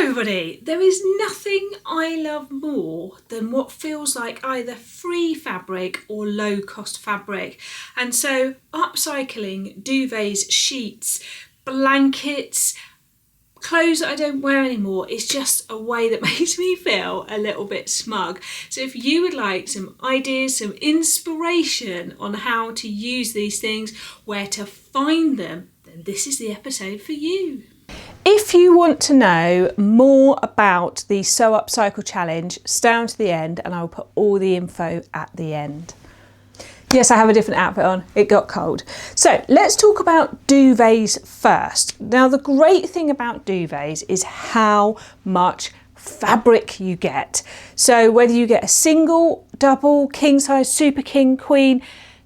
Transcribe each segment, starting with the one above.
everybody, there is nothing I love more than what feels like either free fabric or low cost fabric. And so upcycling duvets, sheets, blankets, clothes that I don't wear anymore is just a way that makes me feel a little bit smug. So if you would like some ideas, some inspiration on how to use these things, where to find them, then this is the episode for you. If you want to know more about the Sew Upcycle Challenge, stay on to the end and I'll put all the info at the end. Yes, I have a different outfit on, it got cold. So let's talk about duvets first. Now the great thing about duvets is how much fabric you get. So whether you get a single, double, king size, super king, queen,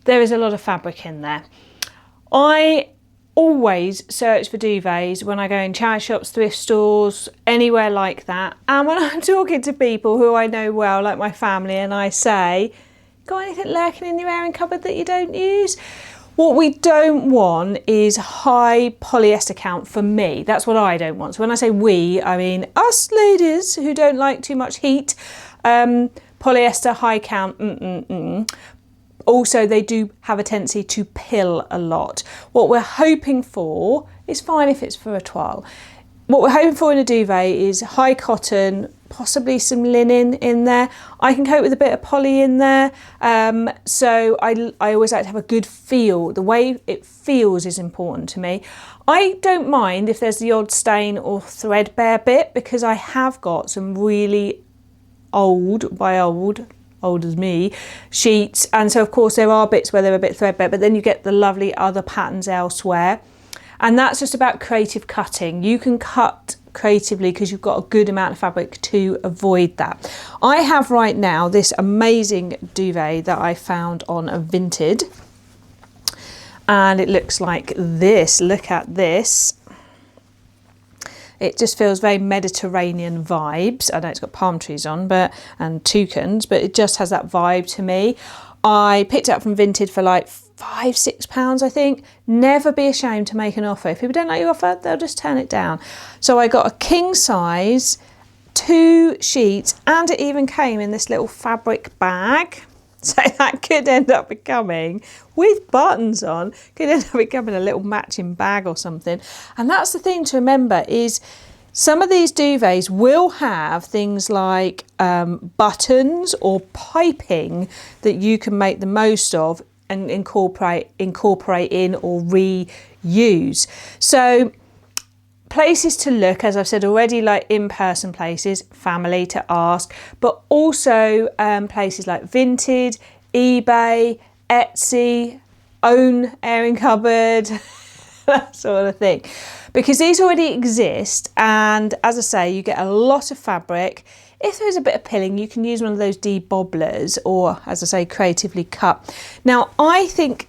there is a lot of fabric in there. I always search for duvets when I go in charity shops, thrift stores, anywhere like that. And when I'm talking to people who I know well, like my family, and I say, got anything lurking in your airing cupboard that you don't use? What we don't want is high polyester count for me. That's what I don't want. So when I say we, I mean us ladies who don't like too much heat. Polyester, high count, Also, they do have a tendency to pill a lot. What we're hoping for is fine if it's for a toile. What we're hoping for in a duvet is high cotton, possibly some linen in there. I can cope with a bit of poly in there. So I always like to have a good feel. The way it feels is important to me. I don't mind if there's the odd stain or threadbare bit, because I have got some really old as me, sheets, and so of course there are bits where they're a bit threadbare, but then you get the lovely other patterns elsewhere, and that's just about creative cutting. You can cut creatively because you've got a good amount of fabric to avoid that. I have right now this amazing duvet that I found on a Vinted, and it looks like this. Look at this. It just feels very Mediterranean vibes. I know it's got palm trees on, and toucans, but it just has that vibe to me. I picked it up from Vinted for like £5-6, I think. Never be ashamed to make an offer. If people don't like your offer, they'll just turn it down. So I got a king size, 2 sheets, and it even came in this little fabric bag. So that could end up becoming, with buttons on, could end up becoming a little matching bag or something. And that's the thing to remember, is some of these duvets will have things like buttons or piping that you can make the most of and incorporate in or reuse. So places to look, as I've said already, like in-person places, family to ask, but also places like Vinted, eBay, Etsy, own airing cupboard, that sort of thing. Because these already exist, and as I say, you get a lot of fabric. If there's a bit of pilling, you can use one of those debobblers, or as I say, creatively cut. Now, I think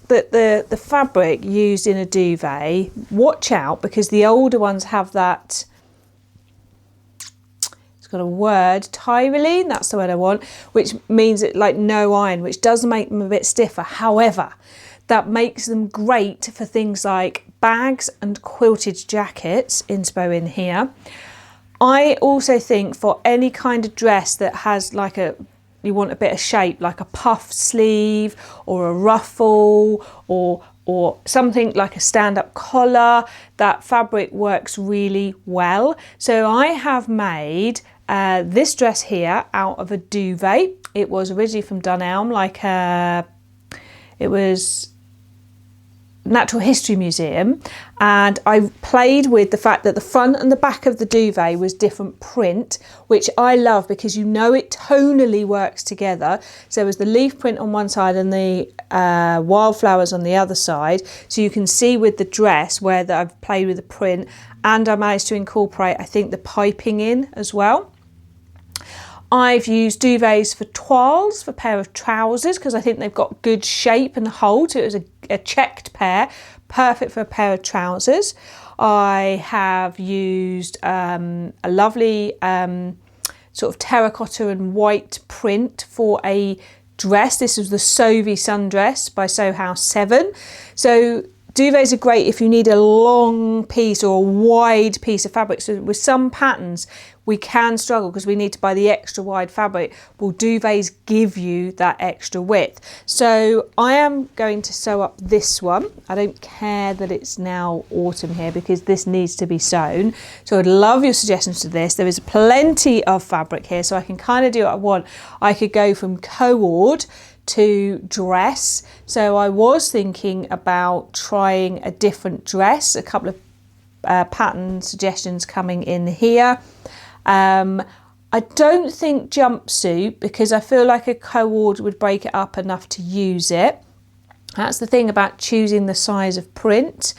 that the fabric used in a duvet, watch out, because the older ones have that, it's got a word, tyrolene, that's the word I want, which means it like no iron, which does make them a bit stiffer. However, that makes them great for things like bags and quilted jackets, inspo in here. I also think for any kind of dress that has like you want a bit of shape, like a puff sleeve or a ruffle or something like a stand-up collar, that fabric works really well. So I have made this dress here out of a duvet. It was originally from Dunelm, it was Natural History Museum, and I played with the fact that the front and the back of the duvet was different print, which I love because you know it tonally works together. So there was the leaf print on one side and the wildflowers on the other side, so you can see with the dress where that I've played with the print, and I managed to incorporate, I think, the piping in as well. I've used duvets for toiles, for a pair of trousers, because I think they've got good shape and hold. So it was a checked pair, perfect for a pair of trousers. I have used a lovely sort of terracotta and white print for a dress. This was the Sovi sundress by Sew House 7. So Duvets are great if you need a long piece or a wide piece of fabric. So with some patterns, we can struggle because we need to buy the extra wide fabric. Well, duvets give you that extra width. So I am going to sew up this one. I don't care that it's now autumn here because this needs to be sewn. So I'd love your suggestions to this. There is plenty of fabric here, so I can kind of do what I want. I could go from cord to dress. So I was thinking about trying a different dress, a couple of pattern suggestions coming in here. I don't think jumpsuit because I feel like a cord would break it up enough to use it. That's the thing about choosing the size of print.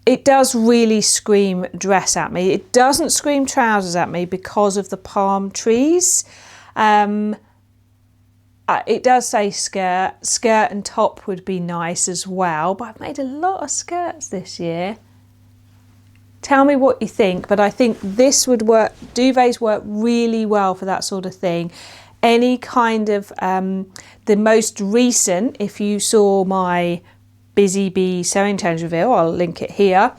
It does really scream dress at me. It doesn't scream trousers at me because of the palm trees. It does say skirt and top would be nice as well, but I've made a lot of skirts this year. Tell me what you think, but I think this would work. Duvets work really well for that sort of thing. Any kind of, the most recent, if you saw my Busy Bee sewing challenge reveal, I'll link it here.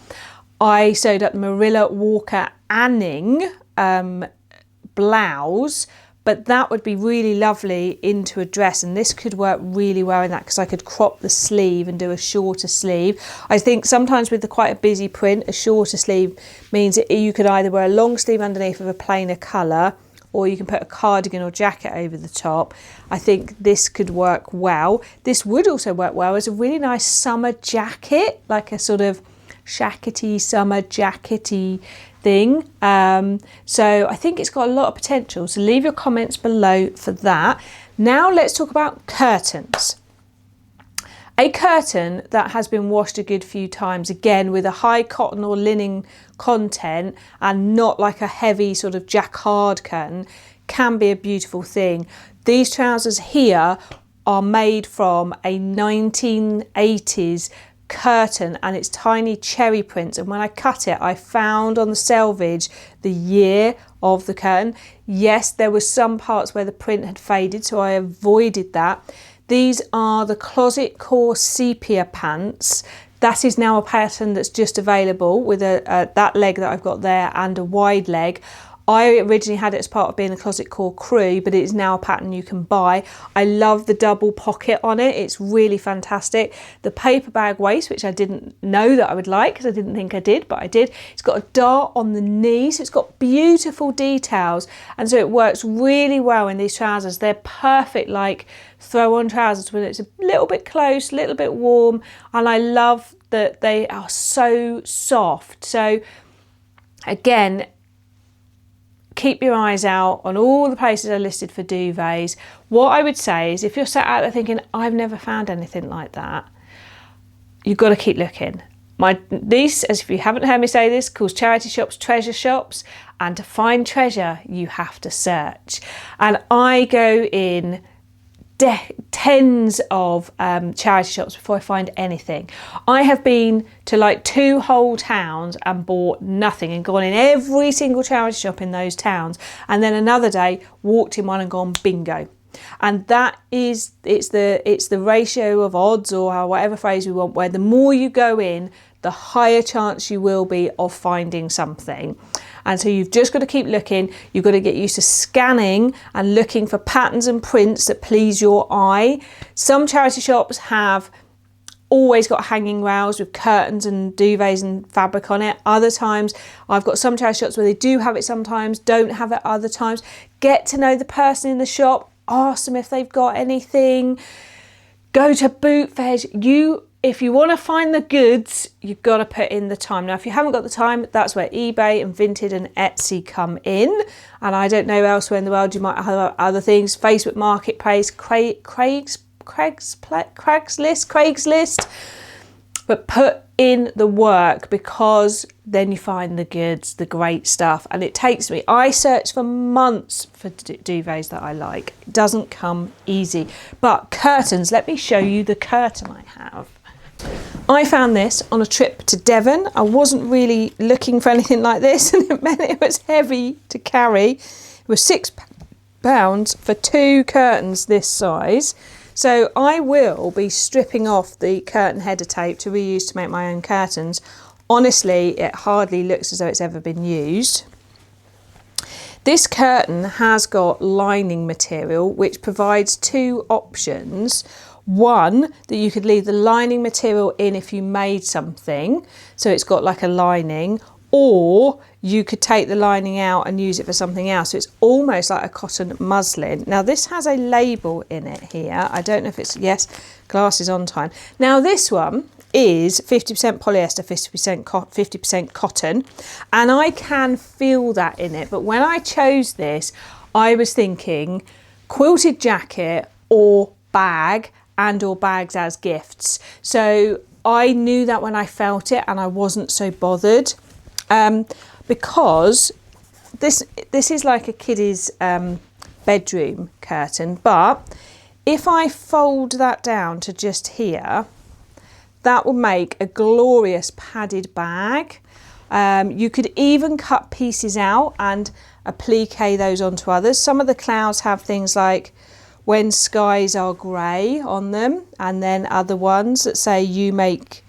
I sewed up the Marilla Walker Anning blouse, but that would be really lovely into a dress, and this could work really well in that because I could crop the sleeve and do a shorter sleeve. I think sometimes with quite a busy print, a shorter sleeve means that you could either wear a long sleeve underneath of a plainer colour, or you can put a cardigan or jacket over the top. I think this could work well. This would also work well as a really nice summer jacket, like a sort of shackety summer jackety thing. So I think it's got a lot of potential. So leave your comments below for that. Now let's talk about curtains. A curtain that has been washed a good few times, again with a high cotton or linen content and not like a heavy sort of jacquard curtain, can be a beautiful thing. These trousers here are made from a 1980s curtain and it's tiny cherry prints, and when I cut it I found on the selvage the year of the curtain. Yes, there were some parts where the print had faded, so I avoided that. These are the Closet Core sepia pants. That is now a pattern that's just available with that leg that I've got there and a wide leg. I originally had it as part of being a Closet Core crew, but it is now a pattern you can buy. I love the double pocket on it. It's really fantastic. The paper bag waist, which I didn't know that I would like because I didn't think I did, but I did. It's got a dart on the knee, so it's got beautiful details. And so it works really well in these trousers. They're perfect, like throw on trousers when it's a little bit close, a little bit warm. And I love that they are so soft. So again, keep your eyes out on all the places I listed for duvets. What I would say is if you're sat out there thinking, I've never found anything like that, you've got to keep looking. My niece, as if you haven't heard me say this, calls charity shops treasure shops, and to find treasure, you have to search. And I go in tens of charity shops before I find anything. I have been to like 2 whole towns and bought nothing, and gone in every single charity shop in those towns, and then another day walked in one and gone bingo. And that is, it's the ratio of odds, or whatever phrase we want, where the more you go in, the higher chance you will be of finding something. And so you've just got to keep looking. You've got to get used to scanning and looking for patterns and prints that please your eye. Some charity shops have always got hanging rails with curtains and duvets and fabric on it. Other times, I've got some charity shops where they do have it sometimes, don't have it other times. Get to know the person in the shop. Ask them if they've got anything. Go to boot fairs. If you want to find the goods, you've got to put in the time. Now, if you haven't got the time, that's where eBay and Vinted and Etsy come in. And I don't know, elsewhere in the world, you might have other things. Facebook Marketplace, Craigslist. But put in the work, because then you find the goods, the great stuff. And it takes me, I search for months for duvets that I like. It doesn't come easy. But curtains, let me show you the curtain I have. I found this on a trip to Devon. I wasn't really looking for anything like this, and it meant it was heavy to carry. It was £6 for 2 curtains this size. So I will be stripping off the curtain header tape to reuse to make my own curtains. Honestly, it hardly looks as though it's ever been used. This curtain has got lining material, which provides two options. One, that you could leave the lining material in if you made something, so it's got like a lining, or you could take the lining out and use it for something else. So it's almost like a cotton muslin. Now this has a label in it here. I don't know if it's, yes, glasses on time. Now this one is 50% polyester, 50% cotton, and I can feel that in it. But when I chose this, I was thinking quilted jacket or bag, and or bags as gifts. So I knew that when I felt it, and I wasn't so bothered. Because this is like a kiddie's bedroom curtain, but if I fold that down to just here, that will make a glorious padded bag. You could even cut pieces out and applique those onto others. Some of the clouds have things like when skies are grey on them, and then other ones that say you make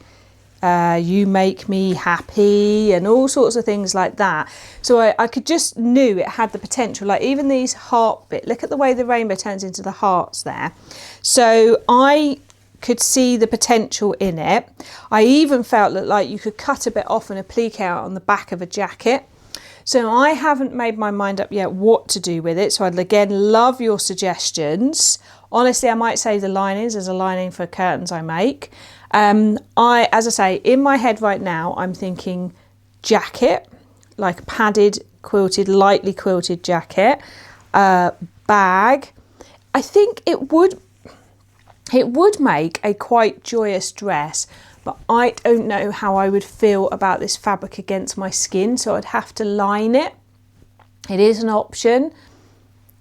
me happy, and all sorts of things like that. So I could just knew it had the potential, like even these heart bit, look at the way the rainbow turns into the hearts there. So I could see the potential in it. I even felt that like you could cut a bit off and applique out on the back of a jacket. So I haven't made my mind up yet what to do with it. So I'd again love your suggestions. Honestly, I might save the linings as a lining for curtains I make. As I say, in my head right now, I'm thinking jacket, like padded, quilted, lightly quilted jacket, bag. I think it would make a quite joyous dress, but I don't know how I would feel about this fabric against my skin, so I'd have to line it. It is an option.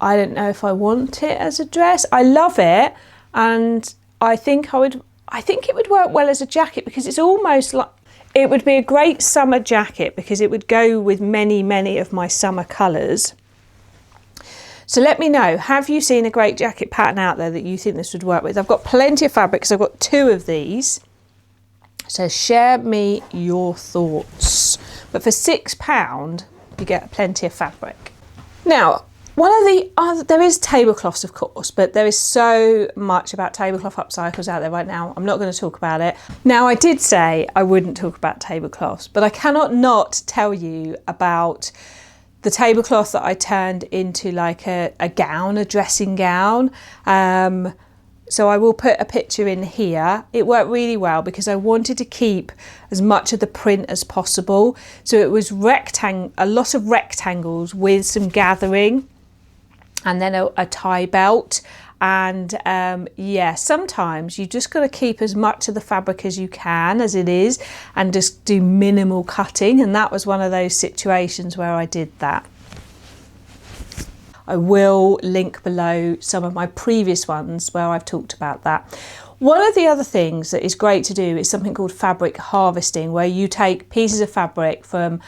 I don't know if I want it as a dress. I love it, and I think it would work well as a jacket, because it's almost like it would be a great summer jacket because it would go with many of my summer colours. So let me know, have you seen a great jacket pattern out there that you think this would work with? I've got plenty of fabric because I've got 2 of these. So share me your thoughts. But for £6, you get plenty of fabric. Now, one of the other, there is tablecloths, of course, but there is so much about tablecloth upcycles out there right now. I'm not going to talk about it. Now, I did say I wouldn't talk about tablecloths, but I cannot not tell you about the tablecloth that I turned into like a gown, a dressing gown. So I will put a picture in here. It worked really well because I wanted to keep as much of the print as possible. So it was a lot of rectangles with some gathering, and then a tie belt. And yeah, sometimes you just got to keep as much of the fabric as you can as it is, and just do minimal cutting. And that was one of those situations where I did that. I will link below some of my previous ones where I've talked about that. One of the other things that is great to do is something called fabric harvesting, where you take pieces of fabric from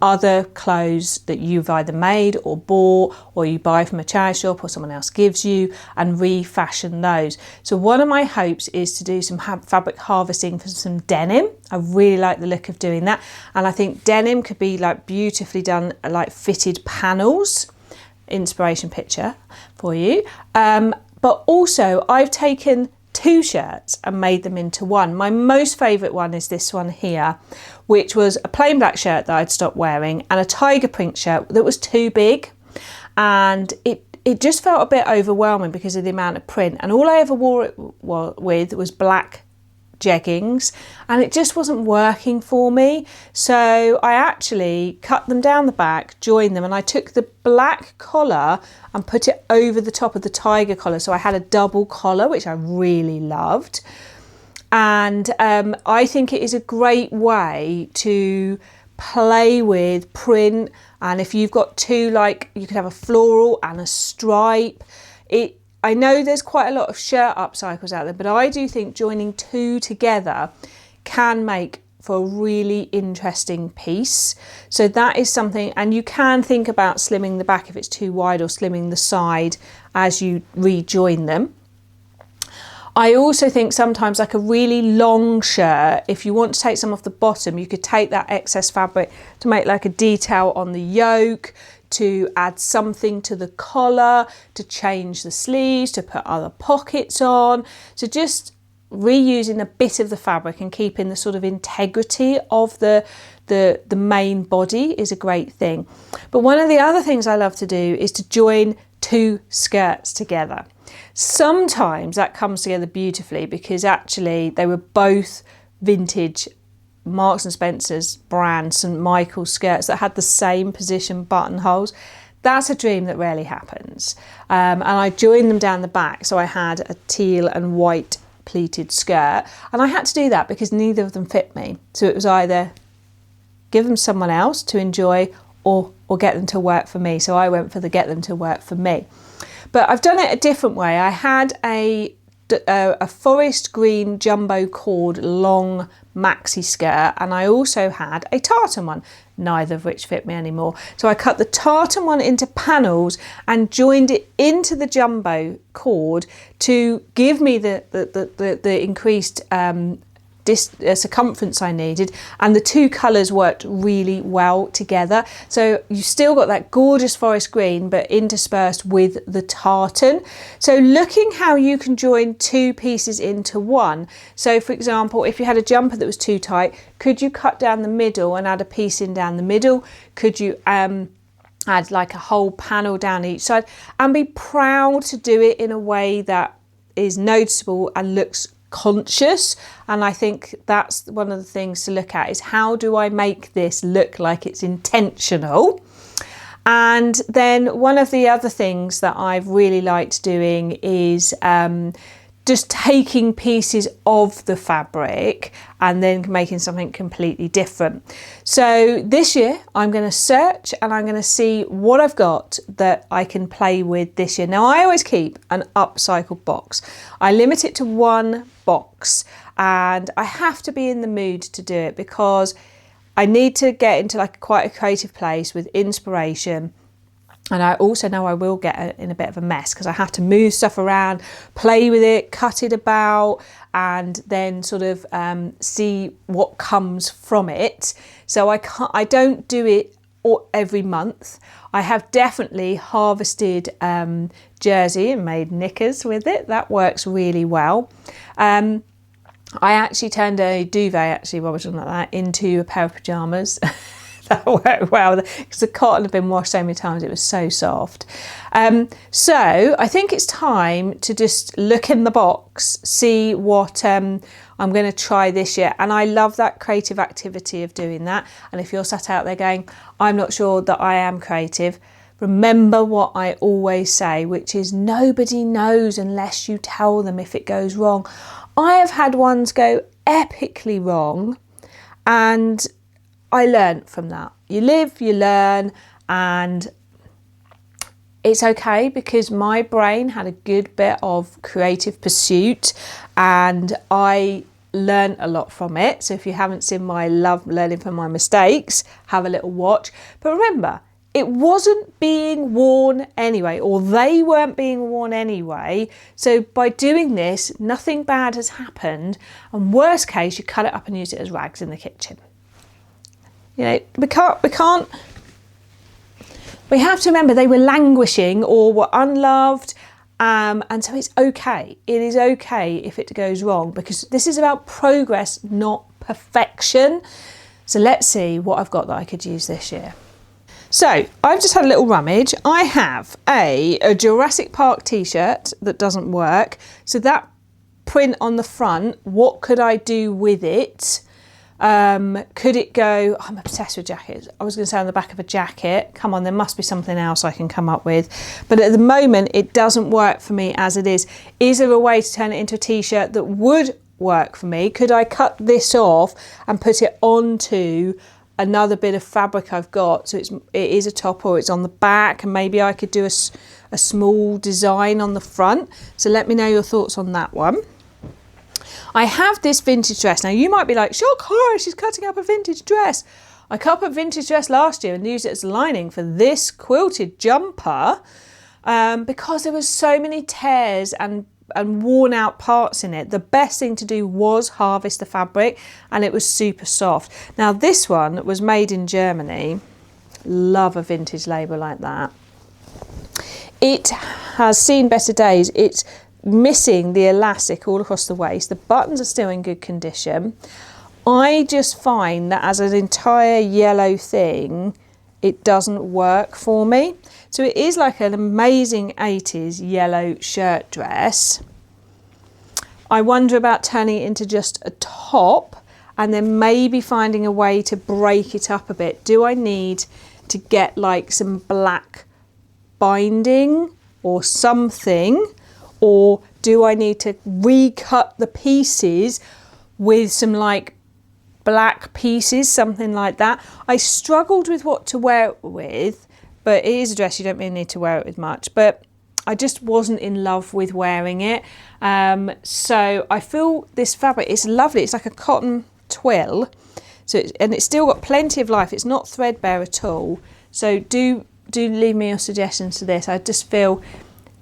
other clothes that you've either made or bought, or you buy from a charity shop or someone else gives you, and refashion those. So one of my hopes is to do some fabric harvesting for some denim. I really like the look of doing that, and I think denim could be like beautifully done, like fitted panels. Inspiration picture for you. But also I've taken 2 shirts and made them into one. My most favourite one is this one here, which was a plain black shirt that I'd stopped wearing, and a tiger print shirt that was too big, and it just felt a bit overwhelming because of the amount of print, and all I ever wore it with was black jeggings, and it just wasn't working for me. So I actually cut them down the back, joined them, and I took the black collar and put it over the top of the tiger collar, so I had a double collar, which I really loved. And I think it is a great way to play with print, and if you've got 2, like you could have a floral and a stripe. I know there's quite a lot of shirt upcycles out there, but I do think joining 2 together can make for a really interesting piece. So that is something, and you can think about slimming the back if it's too wide, or slimming the side as you rejoin them. I also think sometimes like a really long shirt, if you want to take some off the bottom, you could take that excess fabric to make like a detail on the yoke, to add something to the collar, to change the sleeves, to put other pockets on. So just reusing a bit of the fabric and keeping the sort of integrity of the main body is a great thing. But one of the other things I love to do is to join two skirts together. Sometimes that comes together beautifully because actually they were both vintage Marks and Spencer's brand St Michael's skirts that had the same position buttonholes. That's a dream that rarely happens. And I joined them down the back, so I had a teal and white pleated skirt, and I had to do that because neither of them fit me. So it was either give them someone else to enjoy or get them to work for me. So I went for the get them to work for me. But I've done it a different way. I had a forest green jumbo cord long maxi skirt, and I also had a tartan one, neither of which fit me anymore. So I cut the tartan one into panels and joined it into the jumbo cord to give me the increased circumference I needed, and the two colours worked really well together. So you still got that gorgeous forest green but interspersed with the tartan. So looking how you can join two pieces into one. So for example, if you had a jumper that was too tight, could you cut down the middle and add a piece in down the middle? Could you add like a whole panel down each side, and be proud to do it in a way that is noticeable and looks conscious? And I think that's one of the things to look at, is how do I make this look like it's intentional? And then one of the other things that I've really liked doing is just taking pieces of the fabric and then making something completely different. So this year I'm going to search and I'm going to see what I've got that I can play with this year. Now I always keep an upcycled box. I limit it to one box, and I have to be in the mood to do it because I need to get into like quite a creative place with inspiration. And I also know I will get in a bit of a mess because I have to move stuff around, play with it, cut it about, and then sort of see what comes from it. So I don't do it every month. I have definitely harvested jersey and made knickers with it. That works really well. I actually turned a duvet, while I was doing that, into a pair of pyjamas. That worked well because the cotton had been washed so many times, it was so soft. So I think it's time to just look in the box, see what I'm going to try this year. And I love that creative activity of doing that. And if you're sat out there going, I'm not sure that I am creative, remember what I always say, which is nobody knows unless you tell them if it goes wrong. I have had ones go epically wrong, and I learned from that. You live, you learn, and it's okay because my brain had a good bit of creative pursuit and I learned a lot from it. So if you haven't seen my love learning from my mistakes, have a little watch. But remember, it wasn't being worn anyway, or they weren't being worn anyway. So by doing this, nothing bad has happened. And worst case, you cut it up and use it as rags in the kitchen. You know, we have to remember they were languishing or were unloved, and so it's okay. It is okay if it goes wrong because this is about progress, not perfection. So let's see what I've got that I could use this year. So I've just had a little rummage. I have a Jurassic Park t-shirt that doesn't work. So that print on the front, what could I do with it? Could it go, I'm obsessed with jackets. I was going to say on the back of a jacket. Come on, there must be something else I can come up with. But at the moment, it doesn't work for me as it is. Is there a way to turn it into a t-shirt that would work for me? Could I cut this off and put it onto another bit of fabric I've got? So it is a top, or it's on the back, and maybe I could do a small design on the front. So let me know your thoughts on that one. I have this vintage dress. Now you might be like, shock horror, she's cutting up a vintage dress. I cut up a vintage dress last year and used it as lining for this quilted jumper because there was so many tears and and worn out parts in it, the best thing to do was harvest the fabric, and it was super soft. Now this one was made in Germany. Love a vintage label like that. It has seen better days. It's missing the elastic all across the waist. The buttons are still in good condition. I just find that as an entire yellow thing, it doesn't work for me. So it is like an amazing 80s yellow shirt dress. I wonder about turning it into just a top and then maybe finding a way to break it up a bit. Do I need to get like some black binding or something? Or do I need to recut the pieces with some like black pieces, something like that? I struggled with what to wear it with, but it is a dress, you don't really need to wear it with much, but I just wasn't in love with wearing it. So I feel this fabric is lovely. It's like a cotton twill, and it's still got plenty of life. It's not threadbare at all. So do leave me your suggestions to this. I just feel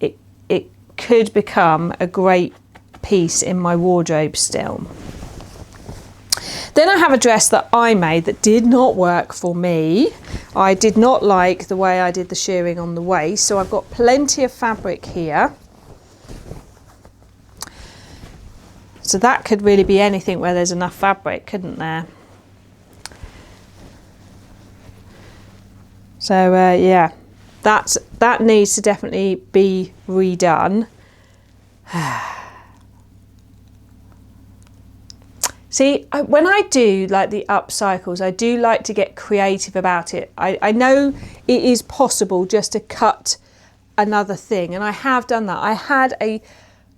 it could become a great piece in my wardrobe still. Then I have a dress that I made that did not work for me. I did not like the way I did the shirring on the waist, so I've got plenty of fabric here. So that could really be anything where there's enough fabric, couldn't there? So yeah, that needs to definitely be redone. See, when I do like the upcycles, I do like to get creative about it. I know it is possible just to cut another thing, and I have done that. I had a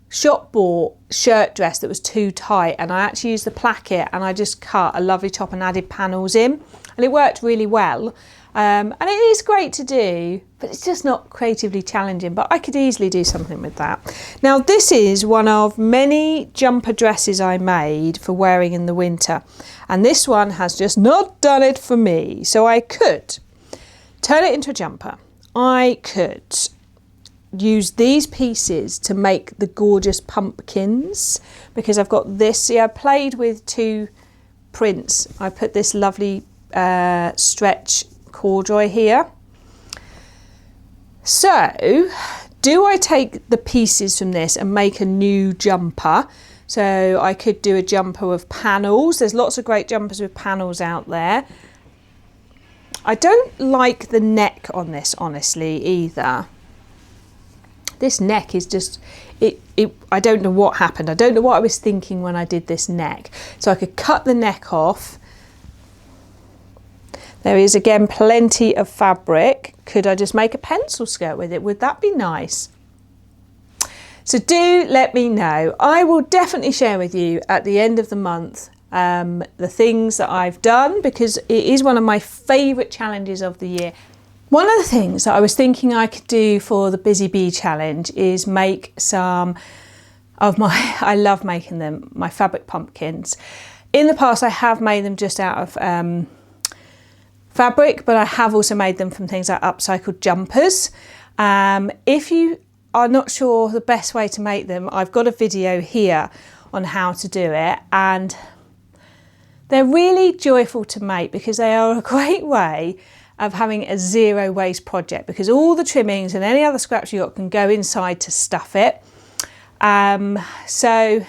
shop bought shirt dress that was too tight, and I actually used the placket and I just cut a lovely top and added panels in, and it worked really well. And it is great to do, but it's just not creatively challenging, but I could easily do something with that. Now this is one of many jumper dresses I made for wearing in the winter, and this one has just not done it for me. So I could turn it into a jumper. I could use these pieces to make the gorgeous pumpkins, because I've got this. See, I played with two prints. I put this lovely stretch corduroy here. So do I take the pieces from this and make a new jumper? So I could do a jumper with panels. There's lots of great jumpers with panels out there. I don't like the neck on this, honestly, either. This neck is just, I don't know what happened. I don't know what I was thinking when I did this neck. So I could cut the neck off. There is again plenty of fabric. Could I just make a pencil skirt with it? Would that be nice? So do let me know. I will definitely share with you at the end of the month the things that I've done, because it is one of my favourite challenges of the year. One of the things that I was thinking I could do for the Busy Bee challenge is make some of my, I love making them, my fabric pumpkins. In the past I have made them just out of fabric, but I have also made them from things like upcycled jumpers. If you are not sure the best way to make them, I've got a video here on how to do it, and they're really joyful to make because they are a great way of having a zero waste project, because all the trimmings and any other scraps you got can go inside to stuff it. So I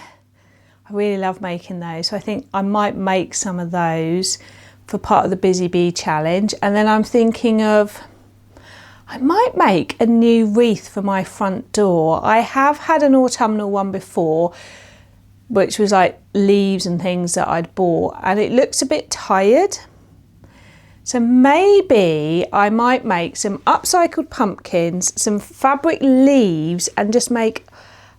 really love making those. So I think I might make some of those for part of the Busy Bee challenge. And then I'm thinking of, I might make a new wreath for my front door. I have had an autumnal one before, which was like leaves and things that I'd bought, and it looks a bit tired. So maybe I might make some upcycled pumpkins, some fabric leaves, and just make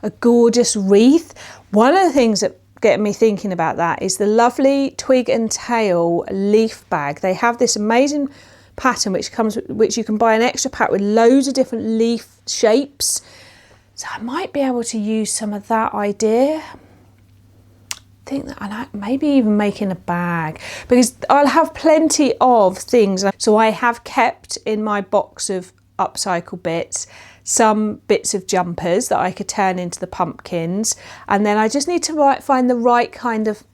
a gorgeous wreath. One of the things that get me thinking about that is the lovely twig and tail leaf bag. They have this amazing pattern which you can buy an extra pack with loads of different leaf shapes. So I might be able to use some of that idea. I think that I like maybe even making a bag, because I'll have plenty of things. So I have kept in my box of upcycle bits, some bits of jumpers that I could turn into the pumpkins, and then I just need to find the right kind of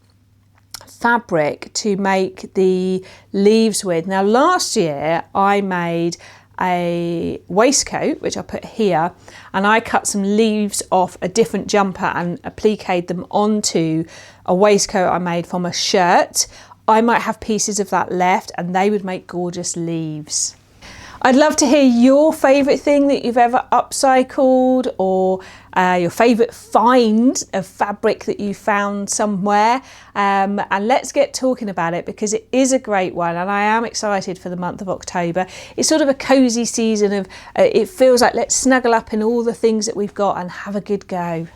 fabric to make the leaves with. Now last year I made a waistcoat, which I put here, and I cut some leaves off a different jumper and appliqued them onto a waistcoat I made from a shirt. I might have pieces of that left and they would make gorgeous leaves. I'd love to hear your favourite thing that you've ever upcycled, or your favourite find of fabric that you found somewhere, and let's get talking about it, because it is a great one and I am excited for the month of October. It's sort of a cosy season of, it feels like let's snuggle up in all the things that we've got and have a good go.